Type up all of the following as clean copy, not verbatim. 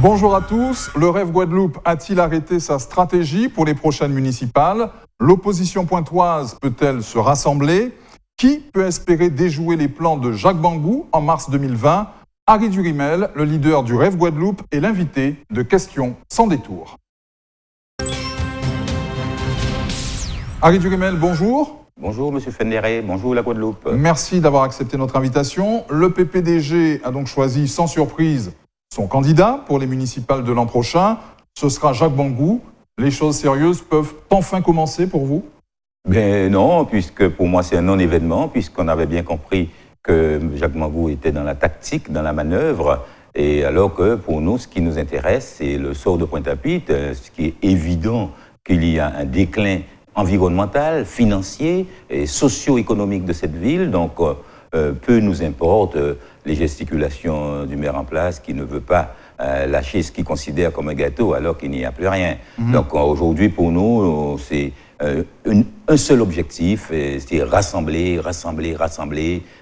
Bonjour à tous. Le Rêve Guadeloupe a-t-il arrêté sa stratégie pour les prochaines municipales? L'opposition pointoise peut-elle se rassembler? Qui peut espérer déjouer les plans de Jacques Bangou en mars 2020? Harry Durimel, le leader du Rêve Guadeloupe, est l'invité de Questions sans détour. Harry Durimel, bonjour. Bonjour Monsieur Fenneré, bonjour la Guadeloupe. Merci d'avoir accepté notre invitation. Le PPDG a donc choisi sans surprise son candidat pour les municipales de l'an prochain. Ce sera Jacques Bangou. Les choses sérieuses peuvent enfin commencer pour vous? Ben non, puisque pour moi c'est un non-événement, puisqu'on avait bien compris que Jacques Bangou était dans la tactique, dans la manœuvre, et alors que pour nous, ce qui nous intéresse, c'est le sort de Pointe-à-Pitre, ce qui est évident qu'il y a un déclin environnemental, financier et socio-économique de cette ville, donc peu nous importe les gesticulations du maire en place qui ne veut pas lâcher ce qu'il considère comme un gâteau alors qu'il n'y a plus rien. Donc aujourd'hui pour nous, c'est un seul objectif, c'est rassembler,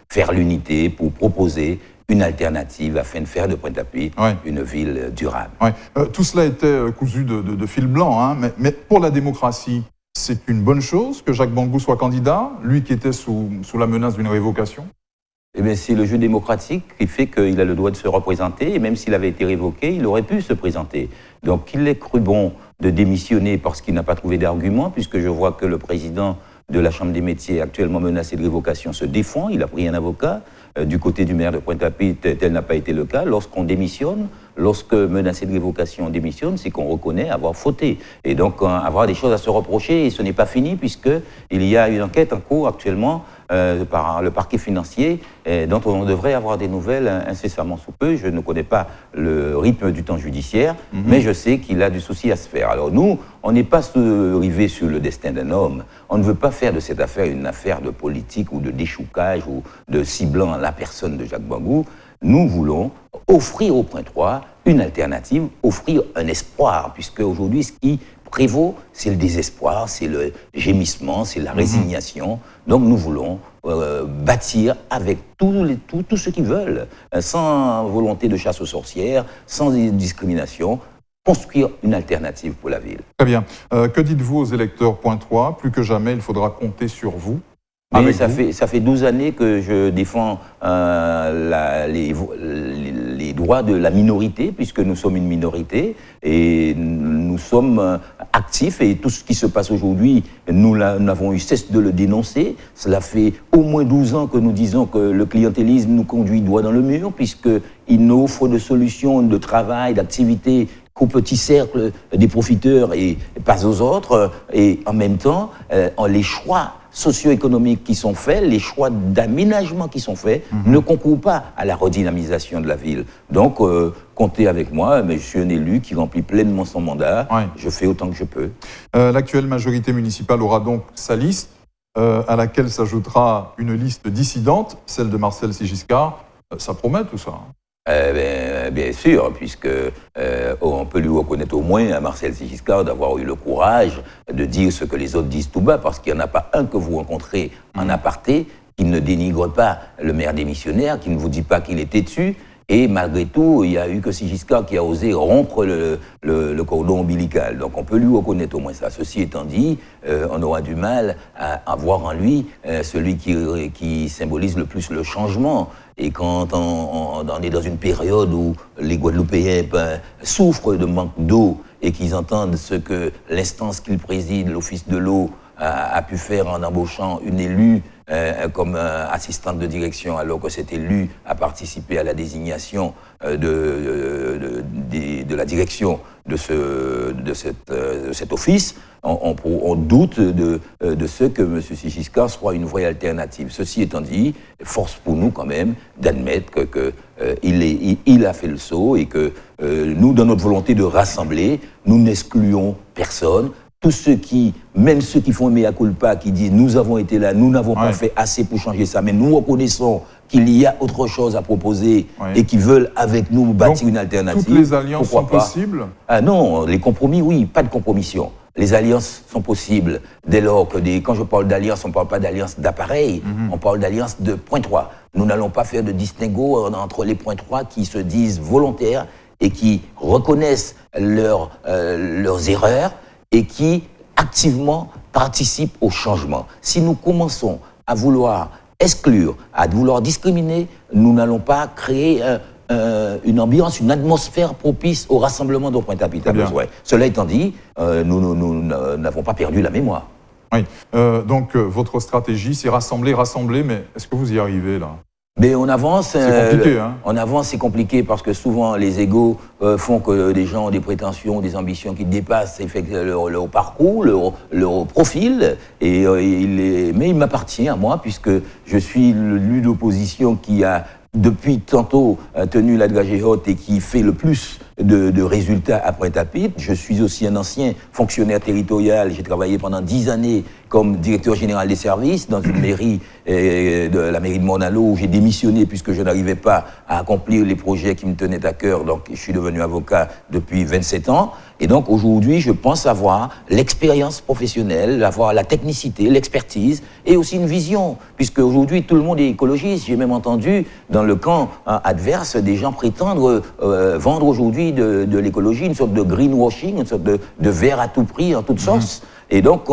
faire l'unité pour proposer une alternative afin de faire de Pointe-à-Pitre une ville durable. Tout cela était cousu de fil blanc, hein, mais pour la démocratie, c'est une bonne chose que Jacques Bangou soit candidat, lui qui était sous la menace d'une révocation? Eh bien, c'est le jeu démocratique qui fait qu'il a le droit de se représenter, et même s'il avait été révoqué, il aurait pu se présenter. Donc, il est cru bon de démissionner parce qu'il n'a pas trouvé d'argument, puisque je vois que le président de la Chambre des métiers, actuellement menacé de révocation, se défend. Il a pris un avocat. Du côté du maire de Pointe-à-Pitre, tel n'a pas été le cas. Lorsqu'on démissionne, lorsque menacé de révocation, on démissionne, c'est qu'on reconnaît avoir fauté. Et donc, avoir des choses à se reprocher, et ce n'est pas fini, puisqu'il y a une enquête en cours actuellement par le parquet financier, dont on devrait avoir des nouvelles incessamment sous peu. Je ne connais pas le rythme du temps judiciaire, mais je sais qu'il a du souci à se faire. Alors nous, on n'est pas rivés sur le destin d'un homme. On ne veut pas faire de cette affaire une affaire de politique ou de déchoucage ou de ciblant la personne de Jacques Bangou. Nous voulons offrir au Point 3 une alternative, offrir un espoir, puisque aujourd'hui, ce qui prévaut, c'est le désespoir, c'est le gémissement, c'est la résignation. Donc nous voulons bâtir avec tous ceux qui veulent, sans volonté de chasse aux sorcières, sans discrimination, construire une alternative pour la ville. Très bien. Que dites-vous aux électeurs Point 3? Plus que jamais, il faudra compter sur vous. Mais ça fait 12 années que je défends les droits de la minorité, puisque nous sommes une minorité, et nous sommes actifs, et tout ce qui se passe aujourd'hui, nous n'avons eu cesse de le dénoncer. Cela fait au moins 12 ans que nous disons que le clientélisme nous conduit droit dans le mur, puisqu'il n'offre de solutions de travail, d'activité qu'au petit cercle des profiteurs et pas aux autres. Et en même temps, les choix socio-économiques qui sont faits, les choix d'aménagement qui sont faits, ne concourent pas à la redynamisation de la ville. Donc, comptez avec moi, mais je suis un élu qui remplit pleinement son mandat. Je fais autant que je peux. L'actuelle majorité municipale aura donc sa liste, à laquelle s'ajoutera une liste dissidente, celle de Marcel Sigiscard. Ça promet tout ça, hein? Bien sûr, puisque on peut lui reconnaître au moins à Marcel Sigiscard d'avoir eu le courage de dire ce que les autres disent tout bas, parce qu'il n'y en a pas un que vous rencontrez en aparté qui ne dénigre pas le maire démissionnaire, qui ne vous dit pas qu'il est têtu. Et malgré tout, il n'y a eu que Sigiscard qui a osé rompre le cordon ombilical. Donc on peut lui reconnaître au moins ça. Ceci étant dit, on aura du mal à voir en lui celui qui symbolise le plus le changement. Et quand on est dans une période où les Guadeloupéens souffrent de manque d'eau et qu'ils entendent ce que l'instance qu'il préside, l'Office de l'eau, a pu faire en embauchant une élue comme assistante de direction, alors que cet élu a participé à la désignation de la direction de cet office, on doute de ce que M. Sigiscard soit une vraie alternative. Ceci étant dit, force pour nous quand même d'admettre qu'il a fait le saut et que nous, dans notre volonté de rassembler, nous n'excluons personne. Tous ceux même ceux qui font un mea culpa, qui disent « nous avons été là, nous n'avons pas fait assez pour changer ça », mais nous reconnaissons qu'il y a autre chose à proposer et qui veulent avec nous bâtir une alternative. Toutes les alliances sont possibles? Ah non, les compromis, oui, pas de compromission. Les alliances sont possibles dès lors que quand je parle d'alliance, on ne parle pas d'alliance d'appareil, on parle d'alliance de Point 3. Nous n'allons pas faire de distinguo entre les Point 3 qui se disent volontaires et qui reconnaissent leurs erreurs et qui activement participent au changement. Si nous commençons à vouloir exclure, à vouloir discriminer, nous n'allons pas créer une ambiance, une atmosphère propice au rassemblement dont Pointe-à-Pitre a besoin. Cela étant dit, nous n'avons pas perdu la mémoire. Oui, donc votre stratégie, c'est rassembler, mais est-ce que vous y arrivez là? Mais on avance. C'est compliqué, hein? On avance, c'est compliqué parce que souvent les égos font que des gens ont des prétentions, des ambitions qui dépassent leur parcours, leur profil. Mais il m'appartient à moi puisque je suis l'élu d'opposition qui a depuis tantôt tenu la dragée haute et qui fait le plus de résultats à Pointe-à-Pitre. Je suis aussi un ancien fonctionnaire territorial. J'ai travaillé pendant 10 années comme directeur général des services dans une mairie, la mairie de Morne-à-l'Eau, où j'ai démissionné puisque je n'arrivais pas à accomplir les projets qui me tenaient à cœur. Donc, je suis devenu avocat depuis 27 ans. Et donc, aujourd'hui, je pense avoir l'expérience professionnelle, avoir la technicité, l'expertise et aussi une vision. Puisque aujourd'hui, tout le monde est écologiste. J'ai même entendu dans le camp adverse des gens prétendre vendre aujourd'hui de l'écologie, une sorte de greenwashing, une sorte de vert à tout prix, en toute sauce. Et donc,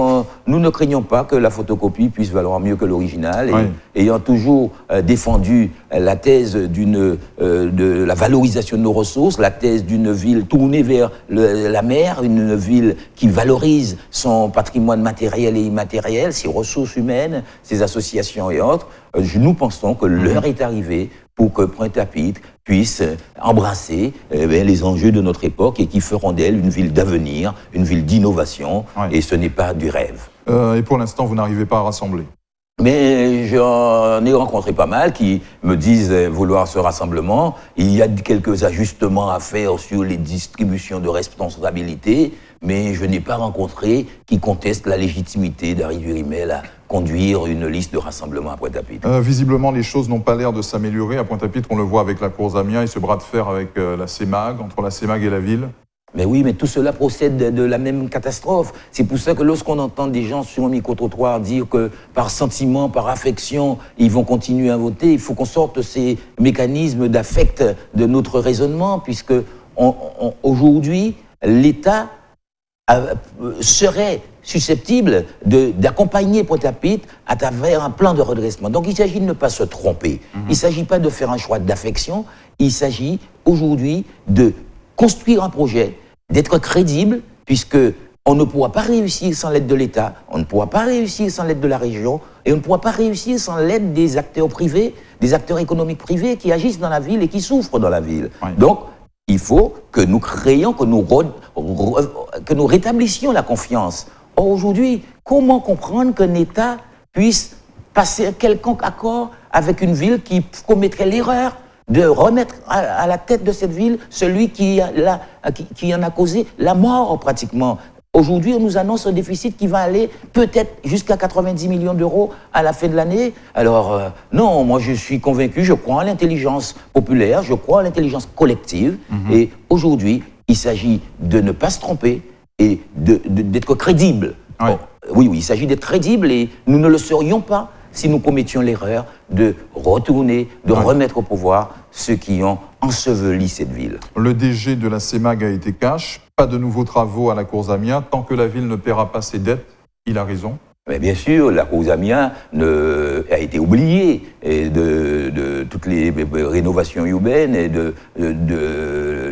nous ne craignons pas que la photocopie puisse valoir mieux que l'original. Oui. Ayant toujours défendu la thèse de la valorisation de nos ressources, la thèse d'une ville tournée vers la mer, une ville qui valorise son patrimoine matériel et immatériel, ses ressources humaines, ses associations et autres, nous pensons que l'heure est arrivée pour que Pointe-à-Pitre puisse embrasser les enjeux de notre époque et qui feront d'elle une ville d'avenir, une ville d'innovation, et ce n'est pas du rêve. Et pour l'instant, vous n'arrivez pas à rassembler? Mais j'en ai rencontré pas mal qui me disent vouloir ce rassemblement. Il y a quelques ajustements à faire sur les distributions de responsabilités, mais je n'ai pas rencontré qui conteste la légitimité d'Harry Durimel à conduire une liste de rassemblement à Pointe-à-Pitre. Visiblement, les choses n'ont pas l'air de s'améliorer. À Pointe-à-Pitre, on le voit avec la course Amiens et ce bras de fer avec la CEMAG, entre la CEMAG et la ville. Mais oui, mais tout cela procède de la même catastrophe. C'est pour ça que lorsqu'on entend des gens sur un micro-trottoir dire que par sentiment, par affection, ils vont continuer à voter, il faut qu'on sorte ces mécanismes d'affect de notre raisonnement, puisque aujourd'hui, l'État serait susceptible d'accompagner Pointe-à-Pitre à travers un plan de redressement. Donc il s'agit de ne pas se tromper. Il ne s'agit pas de faire un choix d'affection, il s'agit aujourd'hui de construire un projet, d'être crédible, puisque on ne pourra pas réussir sans l'aide de l'État, on ne pourra pas réussir sans l'aide de la région, et on ne pourra pas réussir sans l'aide des acteurs privés, des acteurs économiques privés qui agissent dans la ville et qui souffrent dans la ville. Oui. Donc, il faut que nous créions, que nous rétablissions la confiance. Or, aujourd'hui, comment comprendre qu'un État puisse passer un quelconque accord avec une ville qui commettrait l'erreur de remettre à la tête de cette ville celui qui en a causé la mort pratiquement. Aujourd'hui, on nous annonce un déficit qui va aller peut-être jusqu'à 90 millions d'euros à la fin de l'année. Alors, non, moi je suis convaincu, je crois en l'intelligence populaire, je crois en l'intelligence collective. Et aujourd'hui, il s'agit de ne pas se tromper et d'être crédible. Ouais. Oui, il s'agit d'être crédible et nous ne le serions pas si nous commettions l'erreur de retourner, de remettre au pouvoir ceux qui ont enseveli cette ville. Le DG de la CEMAG a été cash, pas de nouveaux travaux à la course Amiens, tant que la ville ne paiera pas ses dettes, il a raison. Mais bien sûr, la course Amiens a été oubliée de toutes les rénovations urbaines et de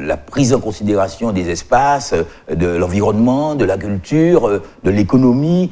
la prise en considération des espaces, de l'environnement, de la culture, de l'économie.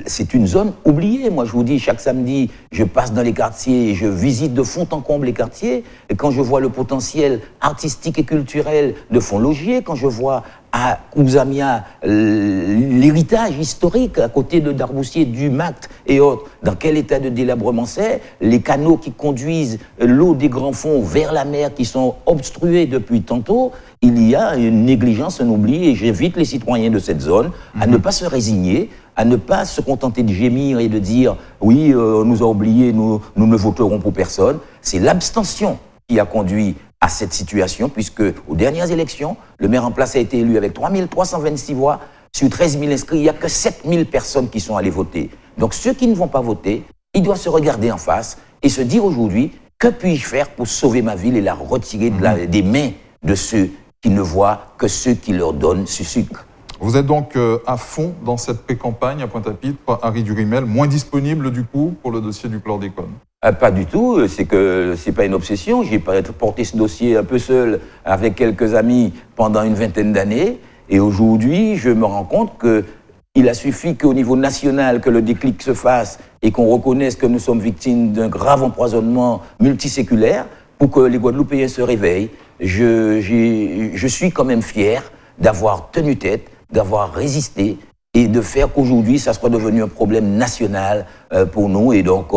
C'est une zone oubliée. Moi, je vous dis, chaque samedi, je passe dans les quartiers et je visite de fond en comble les quartiers. Et quand je vois le potentiel artistique et culturel de Fontlhogier, quand je vois à Amiens l'héritage historique à côté de Darboussier, du Mact et autres, dans quel état de délabrement c'est, les canaux qui conduisent l'eau des grands fonds vers la mer qui sont obstrués depuis tantôt, il y a une négligence, un oubli, et j'invite les citoyens de cette zone à ne pas se résigner, à ne pas se contenter de gémir et de dire « oui, on nous a oubliés, nous ne voterons pour personne ». C'est l'abstention qui a conduit à cette situation, puisque aux dernières élections, le maire en place a été élu avec 3 326 voix. Sur 13 000 inscrits, il n'y a que 7 000 personnes qui sont allées voter. Donc ceux qui ne vont pas voter, ils doivent se regarder en face et se dire aujourd'hui, que puis-je faire pour sauver ma ville et la retirer des mains de ceux qui ne voient que ceux qui leur donnent ce sucre. Vous êtes donc à fond dans cette pré-campagne à Pointe-à-Pitre, Harry Durimel, moins disponible du coup pour le dossier du chlordécone? Pas du tout, c'est que c'est pas une obsession. J'ai porté ce dossier un peu seul avec quelques amis pendant une vingtaine d'années. Et aujourd'hui, je me rends compte qu'il a suffi qu'au niveau national, que le déclic se fasse et qu'on reconnaisse que nous sommes victimes d'un grave empoisonnement multiséculaire pour que les Guadeloupéens se réveillent. Je suis quand même fier d'avoir tenu tête, d'avoir résisté et de faire qu'aujourd'hui, ça soit devenu un problème national pour nous. Et donc,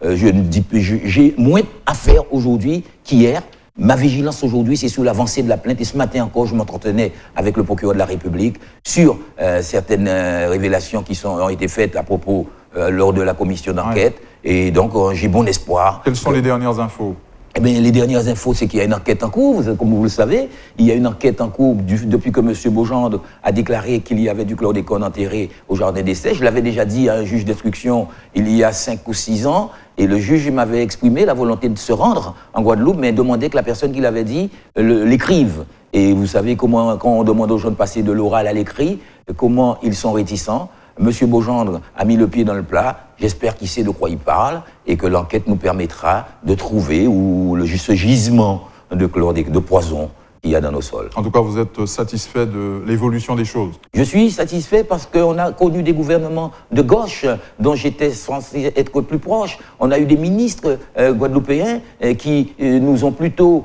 j'ai moins à faire aujourd'hui qu'hier. Ma vigilance aujourd'hui, c'est sur l'avancée de la plainte. Et ce matin encore, je m'entretenais avec le procureur de la République sur certaines révélations qui ont été faites à propos lors de la commission d'enquête. Ouais. Et donc, j'ai bon espoir. Quelles sont les dernières infos? Eh bien, les dernières infos, c'est qu'il y a une enquête en cours. Comme vous le savez, il y a une enquête en cours depuis que M. Beaugendre a déclaré qu'il y avait du chlordécone enterré au Jardin des Seiches. Je l'avais déjà dit à un juge d'instruction il y a 5 ou 6 ans. Et le juge m'avait exprimé la volonté de se rendre en Guadeloupe, mais demandait que la personne qui l'avait dit l'écrive. Et vous savez comment, quand on demande aux gens de passer de l'oral à l'écrit, comment ils sont réticents. Monsieur Beaugendre a mis le pied dans le plat. J'espère qu'il sait de quoi il parle et que l'enquête nous permettra de trouver ce gisement de poison qu'il y a dans nos sols. En tout cas, vous êtes satisfait de l'évolution des choses? Je suis satisfait parce qu'on a connu des gouvernements de gauche dont j'étais censé être plus proche. On a eu des ministres guadeloupéens qui nous ont plutôt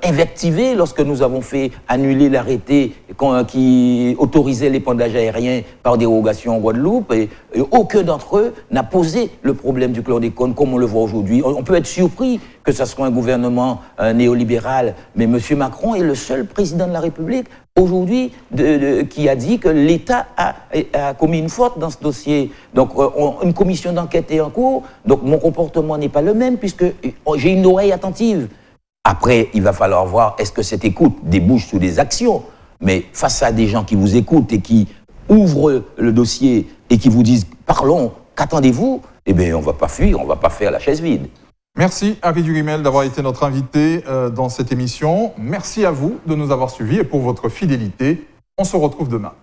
invectivés lorsque nous avons fait annuler l'arrêté qui autorisait l'épandage aérien par dérogation en Guadeloupe. Et aucun d'entre eux n'a posé le problème du chlordécone comme on le voit aujourd'hui. On peut être surpris que ce soit un gouvernement néolibéral, mais M. Macron est le seul président de la République aujourd'hui qui a dit que l'État a commis une faute dans ce dossier. Donc une commission d'enquête est en cours, donc mon comportement n'est pas le même puisque j'ai une oreille attentive. Après, il va falloir voir est-ce que cette écoute débouche sur des actions, mais face à des gens qui vous écoutent et qui ouvrent le dossier et qui vous disent « parlons, qu'attendez-vous ?» Eh bien, on ne va pas fuir, on ne va pas faire la chaise vide. Merci Harry Durimel d'avoir été notre invité dans cette émission. Merci à vous de nous avoir suivis et pour votre fidélité. On se retrouve demain.